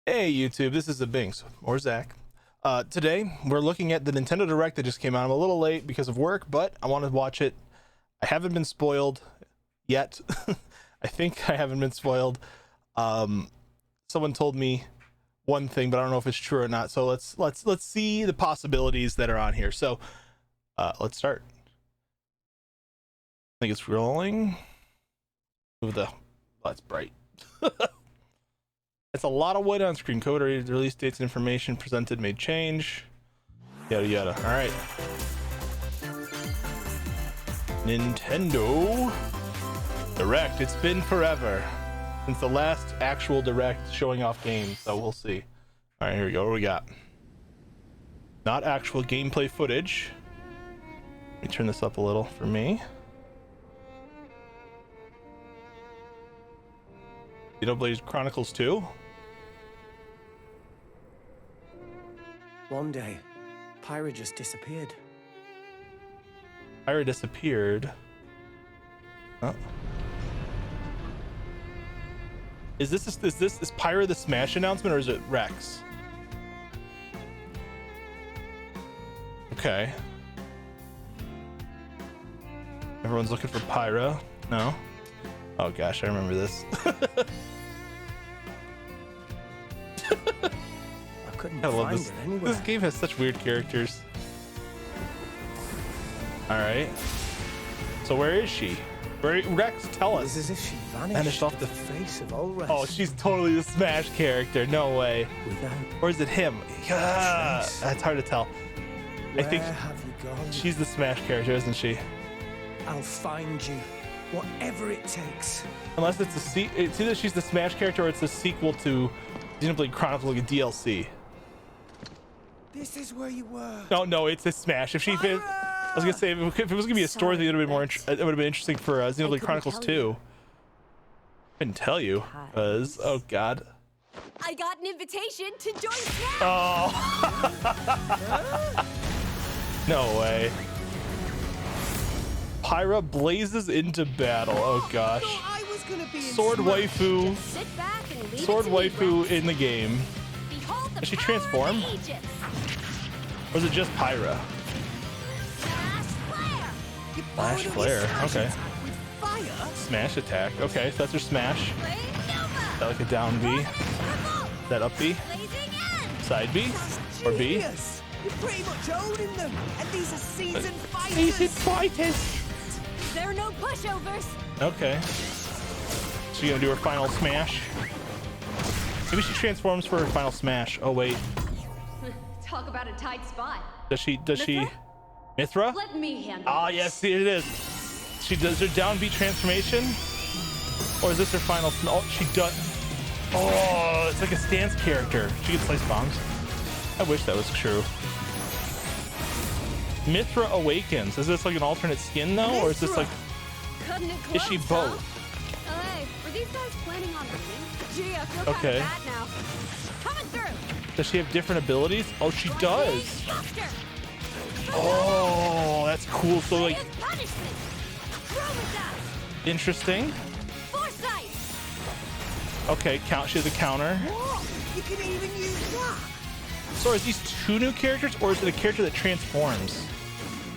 Hey YouTube, this is the Binks, or Zach. Today, we're looking at the Nintendo Direct that just came out. I'm a little late because of work, but I want to watch it. I haven't been spoiled yet. I think I haven't been spoiled. Someone told me one thing, but I don't know if it's true or not. So let's see the possibilities that are on here. So let's start. I think it's rolling. Move the... that's bright. It's a lot of wood on screen. Code release dates, information presented may change. Yada yada. All right. Nintendo Direct. It's been forever since the last actual Direct showing off games, so we'll see. All right, here we go. What do we got? Not actual gameplay footage. Let me turn this up a little for me. Xenoblade Chronicles 2. One day, Pyra just disappeared. Pyra disappeared. Oh. Is Pyra the Smash announcement, or is it Rex? Okay. Everyone's looking for Pyra. No? Oh gosh, I remember this. I love this. This game has such weird characters. All right. So where is she? Rex, tell us. It's as if she vanished off the face of all rest. Oh, she's totally the Smash character. No way. Or is it him? That's hard to tell. I think she's the Smash character, isn't she? I'll find you, whatever it takes. Unless it's it's either she's the Smash character or it's a sequel to Xenoblade Chronicles, like a DLC. This is where you were. No, it's a Smash. If she, I was gonna say if it was gonna be a story, it would have been more. It would have been interesting for Xenoblade Chronicles 2. I couldn't tell you, because oh god. I got an invitation to join Smash. Oh. No way. Pyra blazes into battle. Oh gosh. Sword waifu. Sword waifu in the game. Does she transform? Or is it just Pyra? Smash Flare. Okay. Smash attack. Okay, so that's her smash. Is that like a down B? Is that up B? Side B? Or B? You're pretty much owning them, and these are seasoned fighters. Seasoned fighters. There are no pushovers. Okay. She gonna do her final smash? Maybe she transforms for her final smash. Oh wait. Talk about a tight spot. Does she Mithra? Let me handle Ah yes, it is. She does her down B transformation? Or is this her final oh she does. Oh, it's like a stance character. She gets slice bombs. I wish that was true. Mithra awakens. Is this like an alternate skin though? Or is this like is she both? Hey, were these guys planning on winning? Gee, I feel okay. kind of bad now. Coming through. Does she have different abilities? Oh, she does. Oh, that's cool. So like interesting. Okay, she has a counter. You can even use that. So are these two new characters, or is it a character that transforms?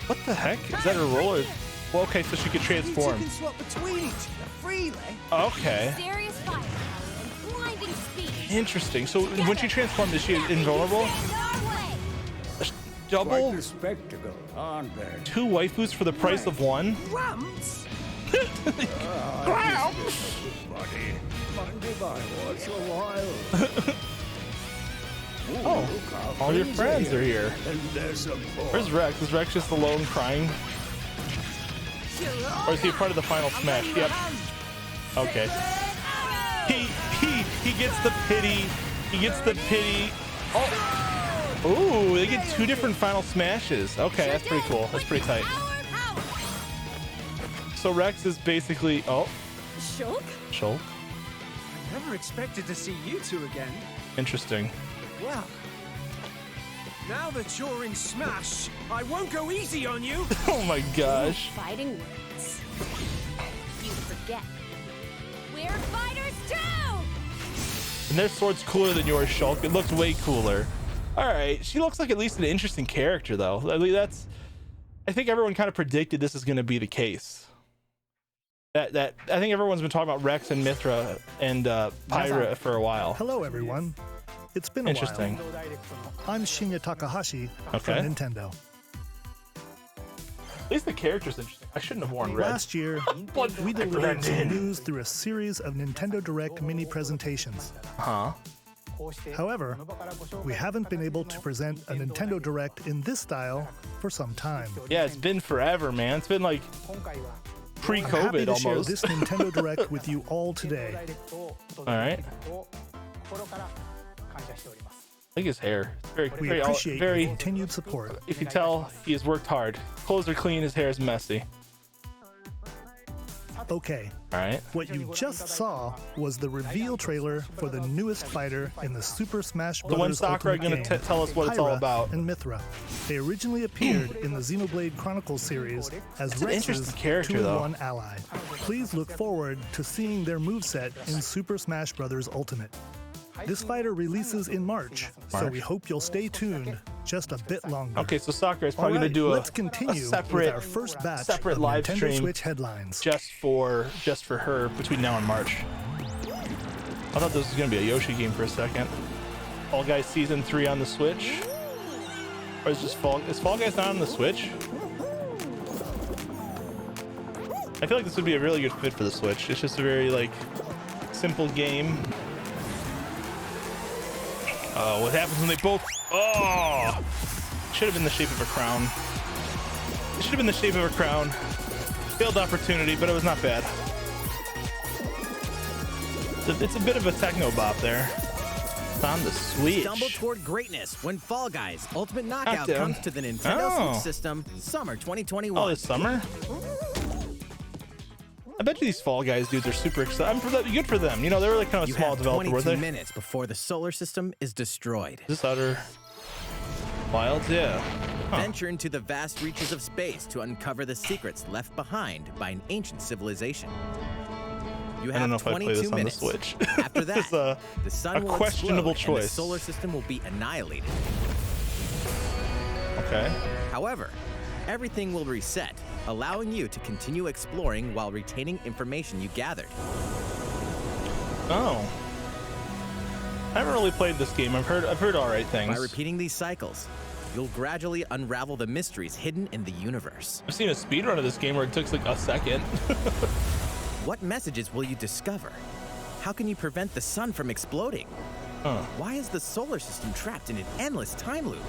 What the heck? Is that a roller? Well, okay, so she could transform. You can swap between each other freely. Okay. Serious fire and blinding speed. Interesting. So when she transforms, is she invulnerable? Double. Quite the spectacle, aren't there? 2 waifus for the price of 1. Gramps. Gramps. Buddy, mind if I watch a while? Oh, all your friends are here. And there's a boy. Where's Rex? Is Rex just alone crying? Or is he a part of the final smash? Yep. Okay. He gets the pity. He gets the pity. Oh. Ooh, they get 2 different final smashes. Okay, that's pretty cool. That's pretty tight. So Rex is basically Shulk? Shulk. I never expected to see you two again. Interesting. Well, now that you're in Smash, I won't go easy on you. Oh my gosh. Fighting words. You forget. We're fighters too! And their sword's cooler than yours, Shulk. It looks way cooler. All right, she looks like at least an interesting character, though. I mean, I think everyone kind of predicted this is going to be the case. I think everyone's been talking about Rex and Mithra and Pyra for a while. Hello, everyone. It's been a Interesting. while. I'm Shinya Takahashi Okay. from Nintendo. At least the character's interesting. I shouldn't have worn red. Last year, we delivered some news through a series of Nintendo Direct mini presentations. Huh? However, we haven't been able to present a Nintendo Direct in this style for some time. Yeah, it's been forever, man. It's been like I'm happy pre-COVID to share almost. this Nintendo Direct with you all today. All right. I think his hair. Very, We very, appreciate very. your continued support. You can tell he has worked hard. Clothes are clean. His hair is messy. Okay, All right. what you just saw was the reveal trailer for the newest fighter in the Super Smash Bros. The one Sakura Ultimate gonna game, tell us what it's all Pyra about. and Mithra. They originally appeared in the Xenoblade Chronicles series as That's an Rex's interesting character, though. 2-in-1 ally. Please look forward to seeing their moveset in Super Smash Bros. Ultimate. This fighter releases in March, so we hope you'll stay tuned just a bit longer. Okay, so Sakura is All probably right, gonna do let's a continue separate with our first batch separate of live Nintendo stream Switch headlines. just for her between now and March. I thought this was gonna be a Yoshi game for a second. Fall Guys Season 3 on the Switch, or is Fall Guys not on the Switch? I feel like this would be a really good fit for the Switch. It's just a very like simple game. Oh, what happens when they both? Oh, should have been the shape of a crown. It should have been the shape of a crown. Failed opportunity, but it was not bad. It's a bit of a techno bop there. It's on the Switch. Stumble toward greatness when Fall Guys Ultimate Knockout Knockdown. comes to the Nintendo Oh. Switch system summer 2021. Oh, this summer? I bet you these Fall Guys dudes are super excited. Good for them. You know, they were like kind of a You small have developer, 22 were they? minutes before the solar system is destroyed. Is this Outer Wilds? Yeah. Huh. Venture into the vast reaches of space to uncover the secrets left behind by an ancient civilization. You I don't have know if I play 22 this on the minutes. Switch. After that, It's a the sun will questionable explode and the choice. solar system will be annihilated. Okay. However, everything will reset, allowing you to continue exploring while retaining information you gathered. Oh. I haven't really played this game. I've heard all right things. By repeating these cycles, you'll gradually unravel the mysteries hidden in the universe. I've seen a speedrun of this game where it took like a second. What messages will you discover? How can you prevent the sun from exploding? Huh. Why is the solar system trapped in an endless time loop?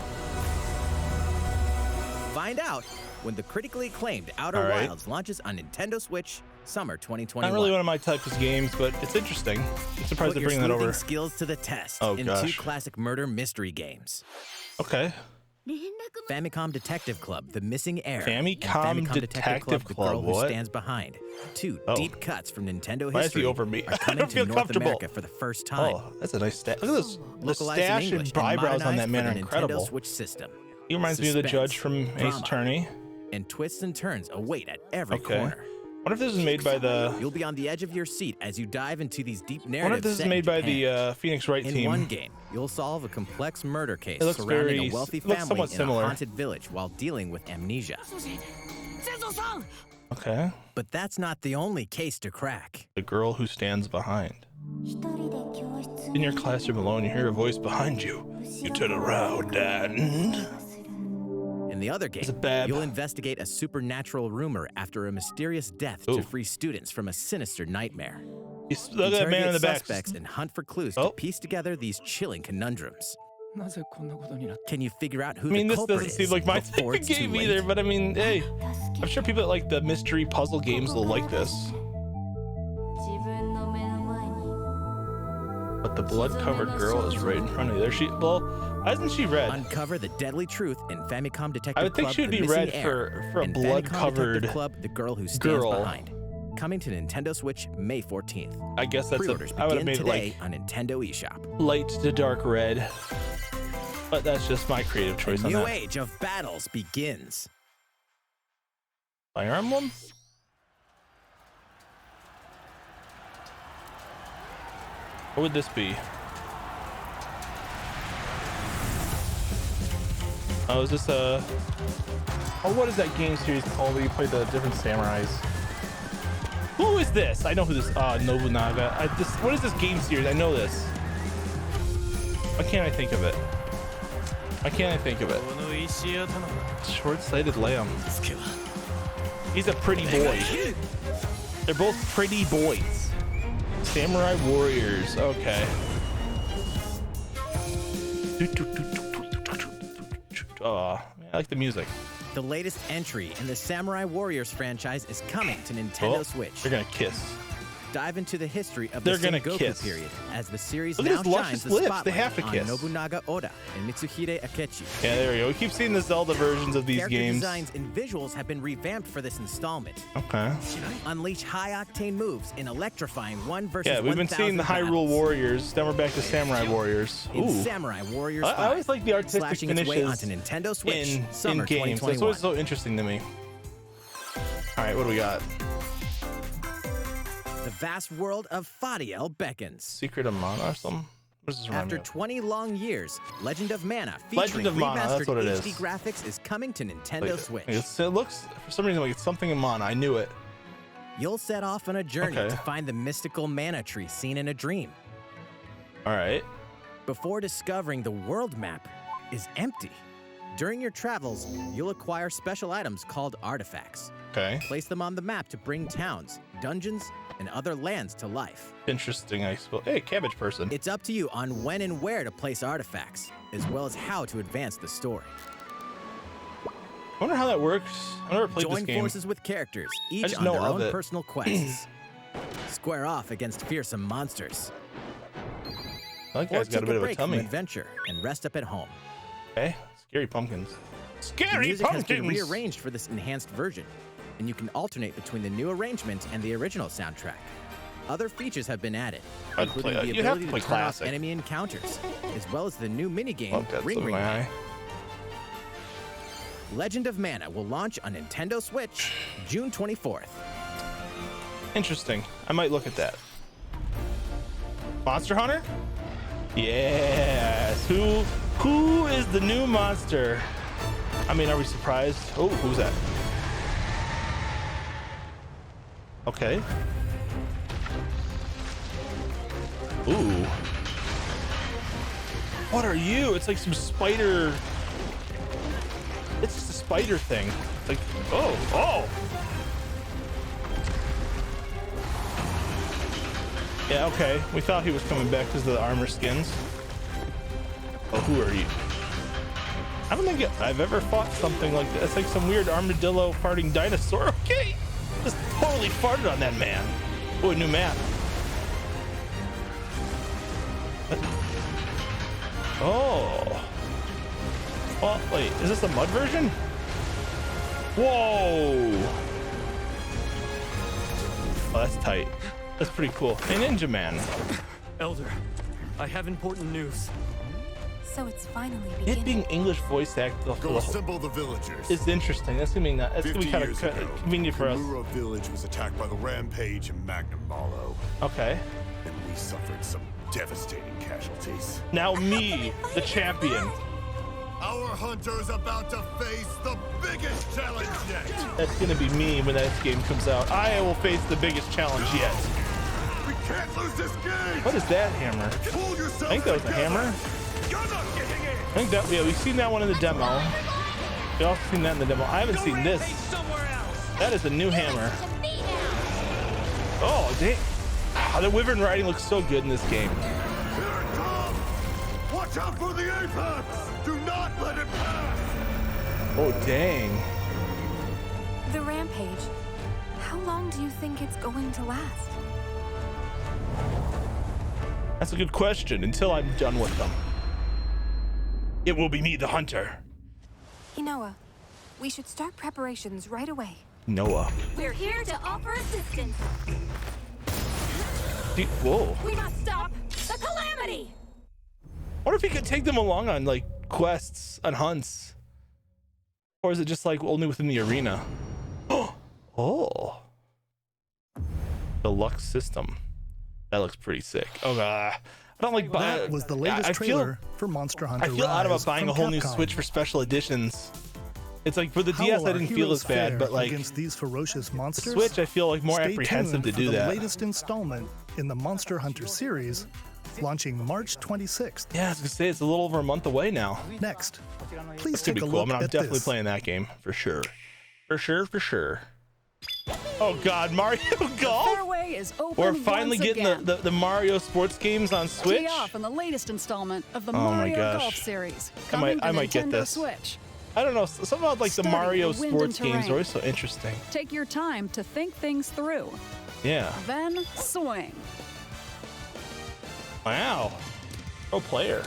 Find out when the critically acclaimed Outer All right. Wilds launches on Nintendo Switch summer 2021. Not really one of my types of games, but it's interesting. I'm surprised Put they're your bringing that sleuthing over. skills to the test Oh, in gosh. 2 classic murder mystery games. Okay. Famicom Detective Club, The Missing Heir. Famicom and Detective The Club, Girl Who what? Stands Behind. 2 Oh. deep cuts from Nintendo Why is he history over me? are I coming don't to feel North comfortable. America for the first time. Oh, that's a nice stat. Look at this. The Localized in stash English and eyebrows on that modernized man for are the incredible. Nintendo Switch system. He reminds me of the Suspense, judge from Ace drama, Attorney. And twists and turns await at every Okay. corner. What if this is made by the? You'll be on the edge of your seat as you dive into these deep What narratives. if this is set in made by Japan. the Phoenix Wright In team? one game, you'll solve a complex murder case It looks surrounding very- a wealthy it looks family somewhat in similar. a haunted village while dealing with amnesia. Okay. But that's not the only case to crack. The girl who stands behind. In your classroom alone, you hear a voice behind you. You turn around and. In the other game, It's a bab. you'll investigate a supernatural rumor after a mysterious death Ooh. to free students from a sinister nightmare. Look at that man in the back. Suspects and hunt for clues Oh. to piece together these chilling conundrums. Can you figure out who I mean, the this culprit doesn't is seem like my before type of it's too game late? either, but I mean, hey, I'm sure people that like the mystery puzzle games will like this. But the blood-covered girl is right in front of you. There she, well, why isn't she red? Uncover the deadly truth in Famicom Detective I would think Club, she would The be Missing red Heir, for a and Famicom blood-covered Detective Club, The Girl Who Stands girl. Behind. Coming to Nintendo Switch May 14th. I guess that's Pre-orders I would have begin made it today like on Nintendo eShop. light to dark red. But that's just my creative choice A on new that. age of battles begins. Fire Emblem? What would this be? Oh, is this a... Oh, what is that game series called where you play the different samurais? Who is this? I know who this... Nobunaga. What is this game series? I know this. Why can't I think of it? Why can't I think of it? Short-sighted lamb. He's a pretty boy. They're both pretty boys. Samurai warriors. Okay. Oh, I like the music. The latest entry in the Samurai Warriors franchise is coming to Nintendo Switch. They're gonna kiss. Dive into the history of the Sengoku period as the series Look at now his shines the lips. spotlight They have to on kiss. Nobunaga Oda and Mitsuhide Akechi. Yeah, there we go. We keep seeing the Zelda versions of these Character games. designs and visuals have been revamped for this installment. Okay. Unleash high-octane moves in electrifying 1 versus Yeah, we've been seeing the Hyrule Warriors. Then we're back to Samurai Warriors. In Ooh. Samurai Warriors I always like the artistic slashing its way finishes onto Nintendo Switch in summer games. 2021. That's always so interesting to me. All right, what do we got? The vast world of Fadiel beckons. Secret of Mana or something? What does this remind After me of? 20 long years, Legend of Mana featuring Legend of Mana, remastered that's what it HD is. graphics is coming to Nintendo Switch. It looks, for some reason, like it's something in Mana. I knew it. You'll set off on a journey Okay. to find the mystical mana tree seen in a dream. All right. Before discovering the world map is empty. During your travels, you'll acquire special items called artifacts. Okay. Place them on the map to bring towns, dungeons, and other lands to life. Interesting, I suppose. Hey, cabbage person. It's up to you on when and where to place artifacts, as well as how to advance the story. I wonder how that works. I've never played this Join game. forces with characters, each just on know their of own it. personal quests. Square off against fearsome monsters. That Or guy's got take a bit of a break from tummy. adventure and rest up at home. Okay. Scary pumpkins. The Scary music has pumpkins! been rearranged for this enhanced version, and you can alternate between the new arrangement and the original soundtrack. Other features have been added, I'd including play- the you'd have ability to play to turn off classic. enemy encounters, as well as the new minigame Oh, that's Ring in Ring my Man. eye. Legend of Mana will launch on Nintendo Switch June 24th. Interesting. I might look at that. Monster Hunter? Yes. Who is the new monster? I mean, are we surprised? Oh, who's that? Okay. Ooh. What are you? It's like some spider. It's just a spider thing. It's like, oh. Yeah, okay. We thought he was coming back because of the armor skins. Oh, who are you? I don't think I've ever fought something like that. It's like some weird armadillo farting dinosaur. Okay. Just totally farted on that man. Oh, a new map. What? Oh. Oh, wait. Is this a mud version? Whoa. Oh, that's tight. That's pretty cool. Hey, Ninja Man. Elder, I have important news. So it's finally It beginning. being English voice act Go assemble the villagers. is interesting. That's gonna be that's gonna 50 be kind years of ago, convenient for us. Kamura village was attacked by the Rampage and Magnum Malo, Okay. and we suffered some devastating casualties. Now me, the champion. Our hunter's about to face the biggest challenge yet. That's gonna be me when that game comes out. I will face the biggest challenge yet. We can't lose this game. What is that hammer? Pull yourself I think that was a together. hammer. You're not getting in. I think that, yeah, we've seen that one in the demo. We also seen that in the demo. I haven't seen this. That is a new hammer. Oh, dang. Ah, the wyvern riding looks so good in this game. Here it comes. Watch out for the apex. Do not let it pass. Oh, dang. The rampage. How long do you think it's going to last? That's a good question. Until I'm done with them. It will be me, the hunter. Inoa, we should start preparations right away. Noah. We're here to offer assistance. Whoa. We must stop the Calamity! I wonder if he could take them along on like quests and hunts. Or is it just like only within the arena? Oh. Deluxe system. That looks pretty sick. Oh, I don't like buying. That was the latest trailer for Monster Hunter I feel odd about Rise buying a from whole new Capcom. Switch for special editions. It's like for the How DS, will I our didn't feel heroes as bad, fare but like against these ferocious monsters? Switch, I feel like more Stay apprehensive to tuned do for the that. latest installment in the Monster Hunter series, launching March 26th. Yeah, I was gonna say it's a little over a month away now. Next, please It's gonna take be a cool. I look mean, I'm at definitely this. playing that game for sure. For sure. Oh God, Mario Golf! Fairway is open. We're finally once getting again. the Mario sports games on Switch. Tee off in the latest installment of the Oh my Mario gosh. Golf series. I Coming might to get Nintendo this. Switch. I don't know, something about like the Study Mario the wind sports and games are terrain. always so interesting. Take your time to think things through. Yeah. Then swing. Wow. Pro player.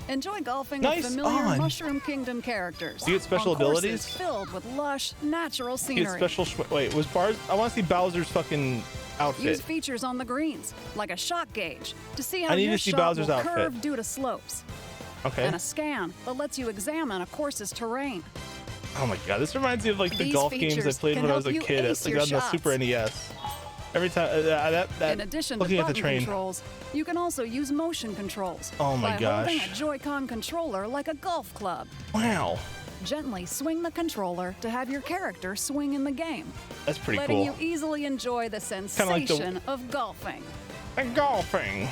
Enjoy golfing Nice with familiar on. Mushroom Kingdom characters. Do you get special on courses abilities? filled with lush, natural You get scenery. special. Wait, was Bars? I want to see Bowser's fucking outfit. Use features on the greens, like a shot gauge, to see how I need your to see shot Bowser's will outfit. curve due to slopes. Okay. And a scan that lets you examine a course's terrain. Oh my God, this reminds me of like the These golf games I features played can when I was help a you kid, ace like your on the shots. Super NES. Every time that In addition to looking at the button train. controls, you can also use motion controls. Oh my by holding gosh. a Joy-Con controller like a golf club. Wow, Gently swing the controller to have your character swing in the game, that's pretty letting cool. you easily enjoy the like the- sensation of golfing. And golfing.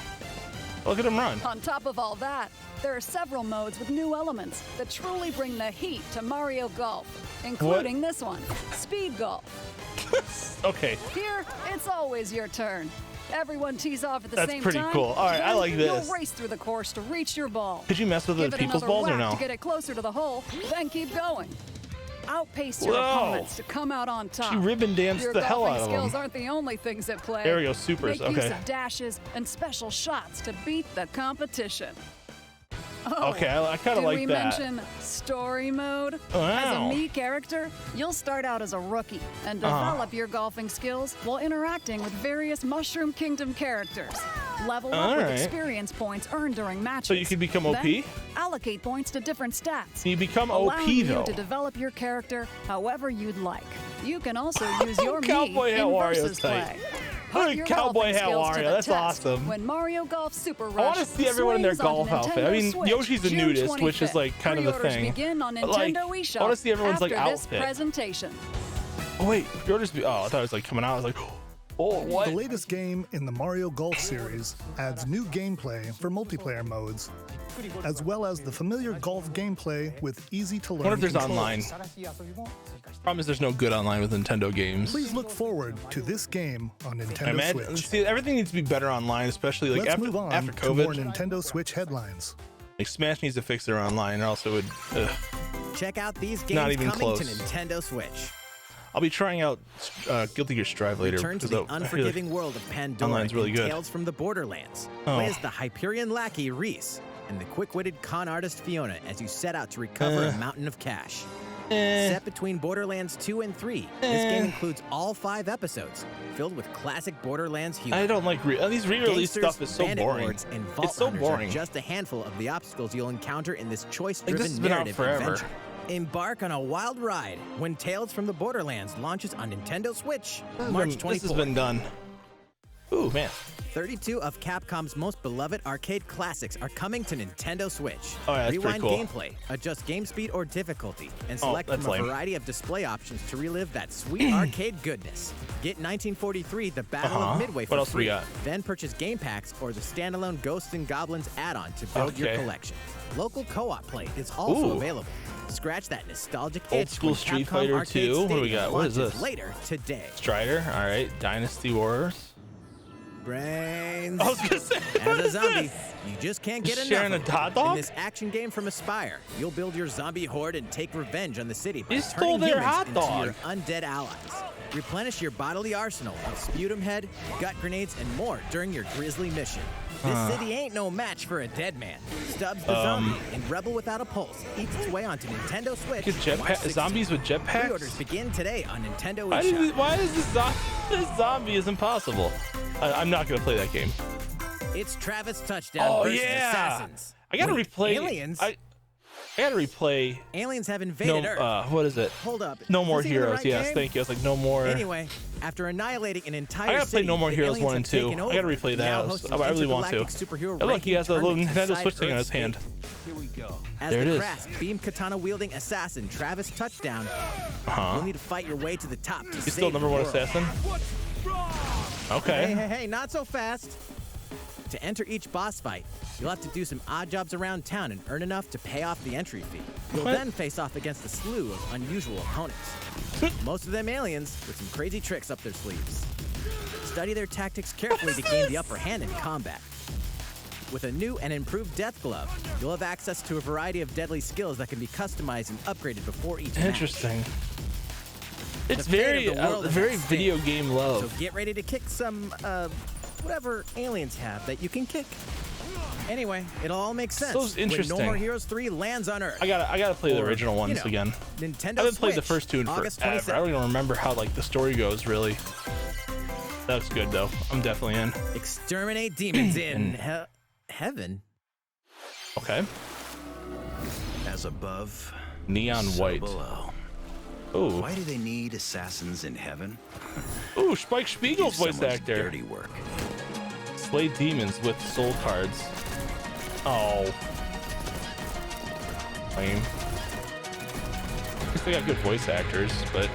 Look at him run. On top of all that, there are several modes with new elements that truly bring the heat to Mario Golf, including this one, Speed Golf. Okay, Here, it's always your turn. Everyone tees off at the That's same pretty time. cool. All right, I then like this. You'll race through the course to reach your ball. could you mess with Give the it people's another balls or whack no? to get it closer to the hole, then keep going. Outpace your Whoa. opponents to come out on top. She ribbon danced Your the hell golfing out of skills them. aren't the only things at play. There we go, supers, Make use okay. of dashes and special shots to beat the competition. Oh, Okay, I kind of did like we that. mention story mode? As a Wow. Mii character, you'll start out as a rookie and Uh-huh. develop your golfing skills while interacting with various Mushroom Kingdom characters. Level All up with right. experience points earned during matches. So you can become OP? Then allocate points to different stats. You become allowing OP you though. to develop your character however you'd like. You can also use your Cowboy Mii hat in Wario's versus tight. play. Look Put at your Cowboy golfing hat skills to Wario, the that's test awesome. When Mario Golf Super Rush I want to see everyone in their swings onto golf outfit. I Nintendo mean, Switch, Yoshi's a June nudist, which is 25th. like kind of the Pre-orders thing. begin on But, like, Nintendo eShop I want to see everyone's like after this outfit. presentation. Oh wait, pre-orders. Oh, I thought it was like coming out. I was like, oh, what? The latest game in the Mario Golf series adds new gameplay for multiplayer modes, as well as the familiar golf gameplay with easy-to-learn I wonder if there's controls. online. Problem is, there's no good online with Nintendo games. Please look forward to this game on Nintendo I imagine, Switch. see, everything needs to be better online, especially like Let's after move on after to more COVID. Nintendo Switch headlines. Like Smash needs to fix their online, or else it would. Ugh. Check out these Not games even coming to close. Nintendo Switch. I'll be trying out Guilty Gear Strive later. Return to because the I feel like- unforgiving world of Pandora online's really and good. Tales from the Borderlands. Oh. Play as the Hyperion lackey Reese and the quick-witted con artist Fiona as you set out to recover a mountain of cash. Set between Borderlands 2 and 3, this game includes all 5 episodes, filled with classic Borderlands humor. I don't like these re-release Gangsters, stuff is so bandit boring. lords, and vault It's so hunters boring. are just a handful of the obstacles you'll encounter in this Like, choice-driven this has been out narrative forever. adventure. Embark on a wild ride when Tales from the Borderlands launches on Nintendo Switch, March 24th. This has been done. Ooh man. 32 of Capcom's most beloved arcade classics are coming to Nintendo Switch. Oh, yeah, that's pretty Rewind cool. gameplay, adjust game speed or difficulty, and Oh, select that's from a lame. variety of display options to relive that sweet arcade goodness. Get 1943 The Battle of Midway for What else free. we got? Then purchase game packs or the standalone Ghosts and Goblins add-on to build your Okay. collection. Local co-op play is also Ooh. available. Scratch that nostalgic Old itch school when Street Capcom Fighter Arcade 2. What do we Stadium got? What is launches this? later today. Strider. All right. Dynasty Wars. Brains. I was gonna say. As what a is zombie, this? you just can't get Sharing enough. a hot In dog? this action game from Aspire, you'll build your zombie horde and take revenge on the city by You stole turning their humans hot into dog. your undead allies. Replenish your bodily arsenal of sputum head, gut grenades, and more during your grisly mission. This city ain't no match for a dead man. Stubbs the Zombie and Rebel Without a Pulse eats its way onto Nintendo Switch. Get March 16th. zombies with jetpacks? Pre-orders begin today on Nintendo Why, eShop. why is this zombie is impossible? I'm not gonna play that game. It's Travis Touchdown Oh versus yeah. Assassins. I gotta Wait, replay Aliens? I gotta replay. Aliens have invaded Earth. What is it? Hold up. No Is More this even the Heroes. right Yes, game? thank you. I was like, No More. Anyway, after annihilating an entire I gotta play city, No More the Heroes aliens 1 and have 2. taken I over. gotta replay that. Now hosting I really want to. intergalactic superhero Oh, look, he has a little ranking Nintendo tournaments Switch thing on his inside hand. Earth's Here we go. As There the it is. crass beam katana wielding assassin Travis Touchdown, Uh-huh. you'll need to fight your way to the top to He's save still the number one world. assassin. Okay. Hey, not so fast. To enter each boss fight, you'll have to do some odd jobs around town and earn enough to pay off the entry fee. You'll What? then face off against a slew of unusual opponents. Most of them aliens with some crazy tricks up their sleeves. Study their tactics carefully to gain the upper hand in combat. With a new and improved death glove, you'll have access to a variety of deadly skills that can be customized and upgraded before each match. Interesting. It's The fate very, of the world is very at stake. video game So love. get ready to kick some, whatever aliens have that you can kick. Anyway, it'll all make sense So interesting. when No More Heroes 3 lands on Earth. I gotta play the Or, original ones you know, again. Nintendo I haven't played the Switch, first two in August forever. I 27th. don't even remember how like the story goes really. That's good though. I'm definitely in. Exterminate demons in heaven. Okay. As above, Neon so white. below. Ooh. Why do they need assassins in heaven? Ooh, Spike Spiegel's Do voice someone's actor. Dirty work. Slay demons with soul cards. Oh. Lame. At least they got good voice actors, but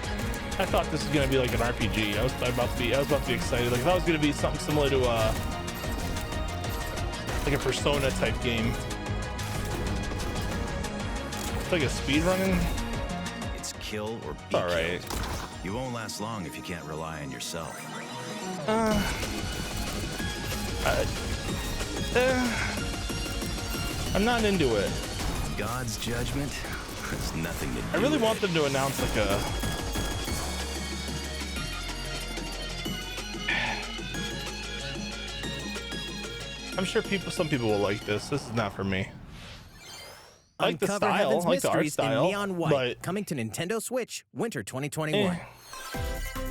I thought this was gonna be like an RPG. I was about to be excited. Like I thought it was gonna be something similar to like a Persona type game. It's like a speedrunning. It's kill or be All right. killed. You won't last long if you can't rely on yourself. I'm not into it. God's judgment has nothing to do I really with want it. them to announce like a. I'm sure some people will like this. This is not for me. I like the Uncover style, Heaven's I like the art mysteries style, in neon white. but Coming to Nintendo Switch, winter 2021. I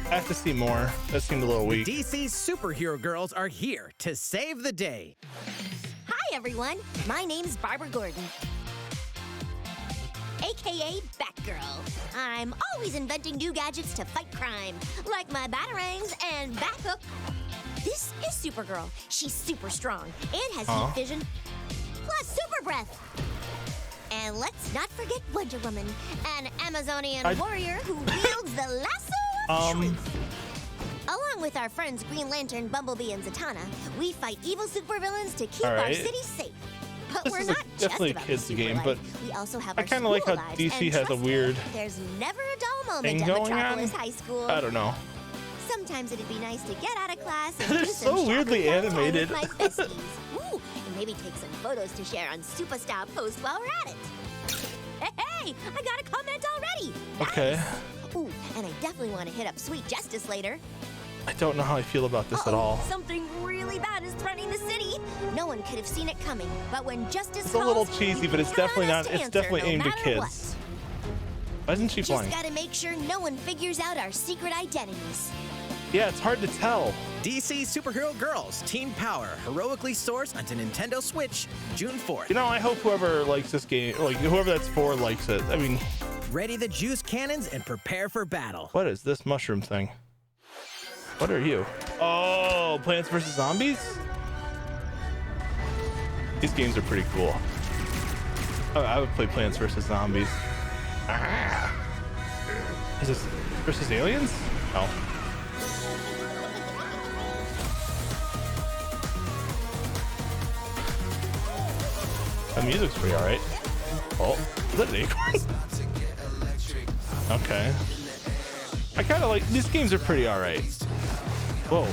have to see more. That seemed a little weak. DC superhero girls are here to save the day. Hi, everyone. My name's Barbara Gordon, aka Batgirl. I'm always inventing new gadgets to fight crime, like my batarangs and Bathook. This is Supergirl. She's super strong and has heat vision, plus super breath. And let's not forget Wonder Woman, an Amazonian warrior who wields the lasso of truth. Along with our friends Green Lantern, Bumblebee, and Zatanna, we fight evil supervillains to keep All our right. city safe. But This we're is not definitely a just about kid's the game, super but life. We also have I our kind of like how school lives, DC and has a trust me, weird there's never a dull thing moment at going on. Metropolis High School. I don't know. Sometimes it'd be nice to get out of class and They're do some so weirdly shopping downtown animated. with my besties. Ooh, and maybe take some photos to share on Superstar Post while we're at it. Hey, I got a comment already. Okay. Nice. Ooh, and I definitely want to hit up Sweet Justice later. I don't know how I feel about this at all. Something really bad is threatening the city. No one could have seen it coming, but when justice It's a little calls, cheesy, you but it's can count definitely on us not. to It's answer definitely no aimed at matter kids. Why isn't she what. Just flying? gotta make sure no one figures out our secret identities. Yeah, it's hard to tell. DC Superhero Girls Teen Power, heroically sourced onto Nintendo Switch, June 4th. You know, I hope whoever likes this game, like whoever that's for, likes it. I mean, Ready the juice cannons and prepare for battle. what is this mushroom thing? What are you? Oh, Plants vs. Zombies? These games are pretty cool. Oh, I would play Plants vs. Zombies. Ah. Is this versus aliens? No. The music's pretty alright. Oh, is that an acorn? Okay. I kind of like, these games are pretty alright. Whoa.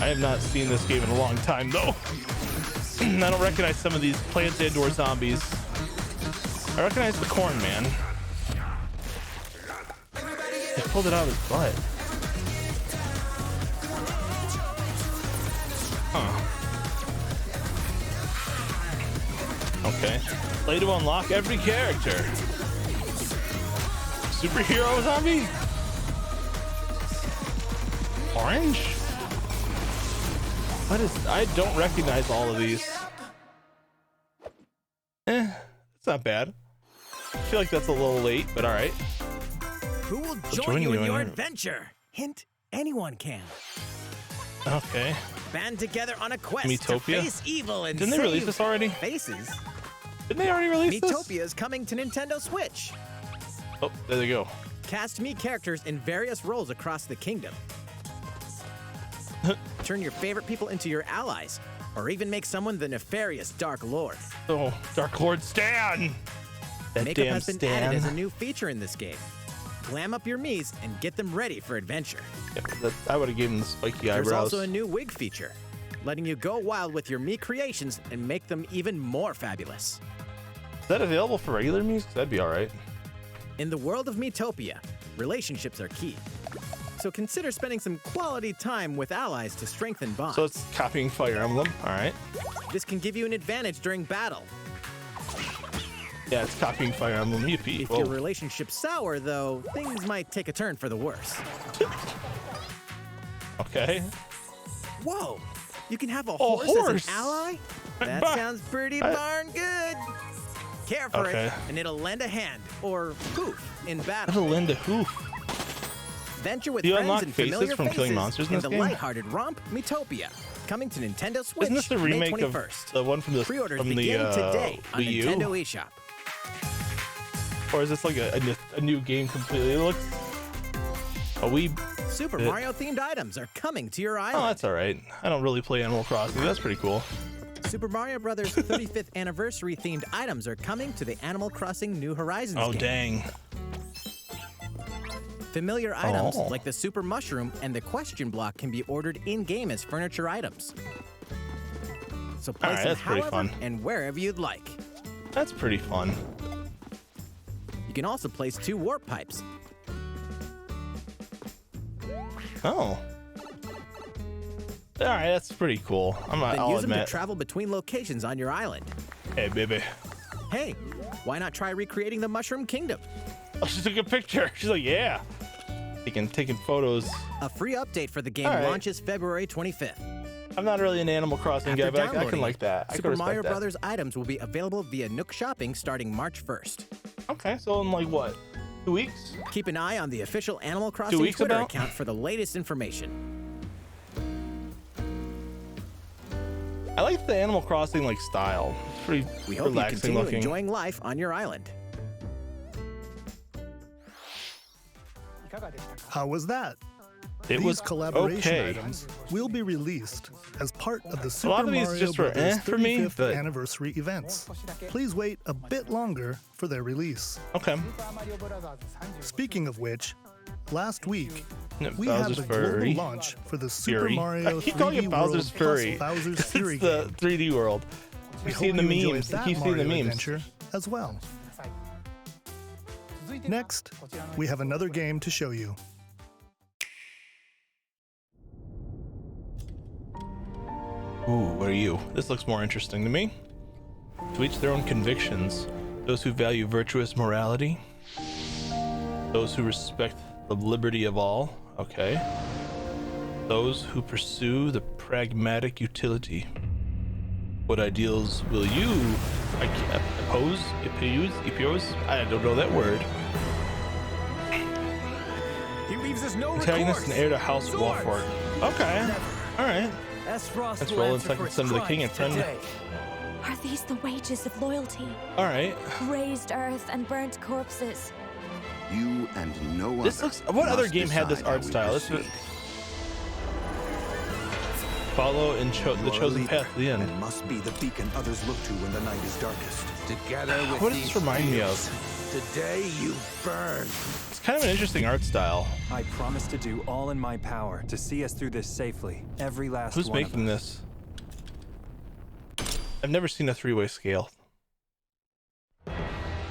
I have not seen this game in a long time though. I don't recognize some of these Plants and/or Zombies. I recognize the Corn Man. He pulled it out of his butt. Huh. Okay. Play to unlock every character. Superhero zombie? Orange? What is... I don't recognize all of these. It's not bad. I feel like that's a little late, but all right. Who will join you in your adventure? Hint, anyone can. Okay. Band together on a quest Miitopia? to face evil and Didn't they release this already? Faces. Didn't they already release this? Miitopia is coming to Nintendo Switch. Oh, there they go. Cast Mii characters in various roles across the kingdom. Turn your favorite people into your allies, or even make someone the nefarious Dark Lord. Oh, Dark Lord Stan! That Makeup damn has been Stan. added as a new feature in this game. Glam up your Miis and get them ready for adventure. Yeah, I would have given them the spiky eyebrows. There's also a new wig feature, letting you go wild with your Mii creations and make them even more fabulous. Is that available for regular Miis? That'd be all right. In the world of Miitopia, relationships are key. So consider spending some quality time with allies to strengthen bonds. So it's copying Fire Emblem. All right. This can give you an advantage during battle. Yeah, it's copying Fire Emblem. Yippee. If your relationship's sour, though, things might take a turn for the worse. Okay. Whoa! You can have a horse as an ally? That sounds pretty darn good. Care for it, and it'll lend a hand, or poof, in battle. It'll lend a hoof. Venture with Do you friends unlock and faces familiar from killing faces monsters in in this the game? lighthearted romp Miitopia, coming to Nintendo Switch. Isn't this the remake May of 21st. the one from the Pre-orders from begin the today on Wii U? Nintendo eShop. Or is this like a new game completely? It looks a Wii. Super Mario themed items are coming to your island. Oh, that's all right. I don't really play Animal Crossing. That's pretty cool. Super Mario Brothers 35th anniversary themed items are coming to the Animal Crossing New Horizons game. Oh, dang. Familiar items like the Super Mushroom and the Question Block can be ordered in-game as furniture items. So place them that's pretty however fun. and wherever you'd like. That's pretty fun. You can also place 2 warp pipes. Oh. All right, that's pretty cool. Then I'll use them to admit. travel between locations on your island. Hey, baby. Hey, why not try recreating the Mushroom Kingdom? Oh, she took a picture. She's like, yeah. Taking photos. A free update for the game launches February 25th. I'm not really an Animal Crossing guy, but I can like that. I can Super respect Mario that. Brothers items will be available via Nook Shopping starting March 1st. Okay, so in like what? 2 weeks? Keep an eye on the official Animal Crossing weeks Twitter about? account for the latest information. I like the Animal Crossing like style. It's pretty We hope you relaxing continue looking. enjoying life on your island. How was that? It These was collaboration okay. items will be released as part of the A Super lot of these Mario just were Brothers for me, 35th but anniversary events. Please wait a bit longer for their release. okay. Speaking of which, last week we Bowser's had the Fury. global launch for the Super Fury. Mario I keep calling 3D it Bowser's World Fury. plus Bowser's It's Fury the game. 3D world. We You've hope seen the you enjoyed memes. that You keep seeing the Mario memes. adventure as well. Next, we have another game to show you. Ooh, what are you? This looks more interesting to me. To each their own convictions. Those who value virtuous morality. Those who respect the liberty of all. Okay. Those who pursue the pragmatic utility. What ideals will you oppose? I don't know that word. He leaves us no Antagonist and heir to House Sword. Walford. Okay. All right. Frost Let's will roll in answer second for son of the its king and crimes friend. today. Are these the wages of loyalty? All right. Raised earth and burnt corpses. You and no other. This looks. What other must game had this decide how art we style? This proceed. follow and the You are a chosen leader, path to the end. and must be the beacon others look to when the night is darkest. Together with What does this remind me of? Today you burn. It's kind of an interesting art style. I promise to do all in my power to see us through this safely. Every last Who's one of making us. this? I've never seen a 3-way scale.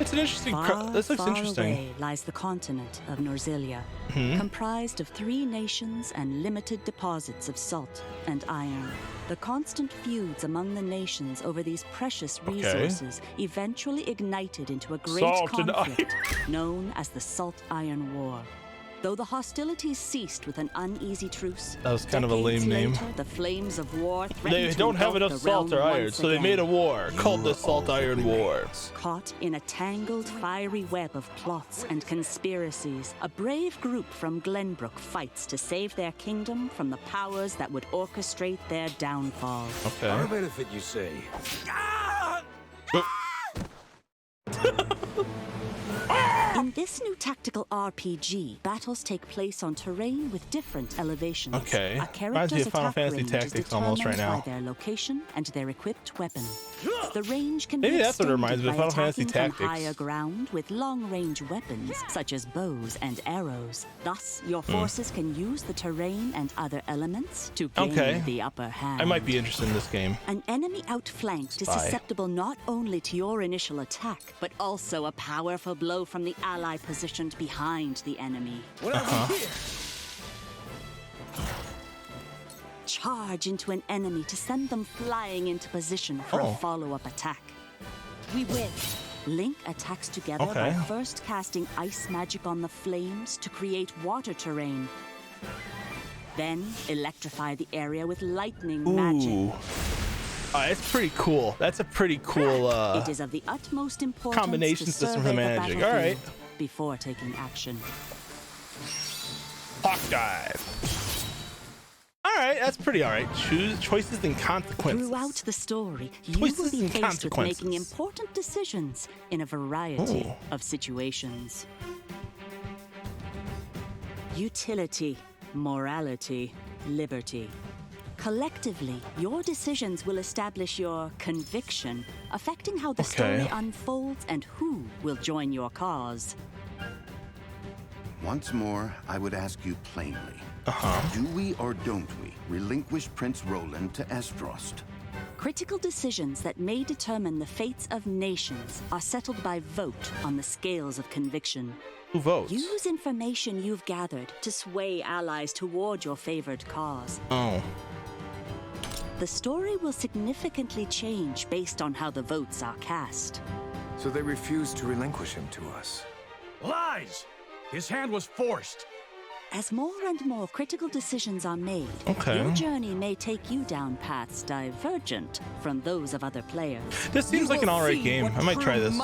It's an interesting. This looks far interesting. away lies the continent of Norzilia, Mhm. comprised of 3 nations and limited deposits of salt and iron. The constant feuds among the nations over these precious resources eventually ignited into a great Salt and conflict known as the Salt Iron War. Though the hostilities ceased with an uneasy truce, that was kind of a lame decades name. later, the flames of war They don't have enough salt or iron, so they made a war called the Salt Iron War. Caught in a tangled, fiery web of plots and conspiracies, a brave group from Glenbrook fights to save their kingdom from the powers that would orchestrate their downfall. Okay. Our benefit, you say? In this new tactical RPG, battles take place on terrain with different elevations. Okay. A Reminds me character's of Final attack Fantasy range Tactics is almost right determined now. by their location and their equipped weapon. The range can Maybe be that's what it reminds me of, extended by Final Fantasy attacking from Tactics. higher ground with long-range weapons such as bows and arrows. Thus, your forces can use the terrain and other elements to gain the upper hand. I might be interested in this game. An enemy outflanked is susceptible not only to your initial attack, but also a powerful blow from the ally positioned behind the enemy. What have we here? Charge into an enemy to send them flying into position for a follow-up attack. We win. Link attacks together by first casting ice magic on the flames to create water terrain. Then electrify the area with lightning magic. It's pretty cool. That's a pretty cool it is of the utmost importance combination to system for the survey magic. All right. Before taking action. Hawk dive. All right, that's pretty all right. Choices and consequences. Throughout the story, you will be faced with making important decisions in a variety of situations. Utility, morality, liberty. Collectively, your decisions will establish your conviction, affecting how the story unfolds and who will join your cause. Once more, I would ask you plainly. Do we or don't we relinquish Prince Roland to Estrost? Critical decisions that may determine the fates of nations are settled by vote on the scales of conviction. Who votes? Use information you've gathered to sway allies toward your favored cause. The story will significantly change based on how the votes are cast. So they refused to relinquish him to us. Lies! His hand was forced. As more and more critical decisions are made, your journey may take you down paths divergent from those of other players. This seems like an alright game. I might try this.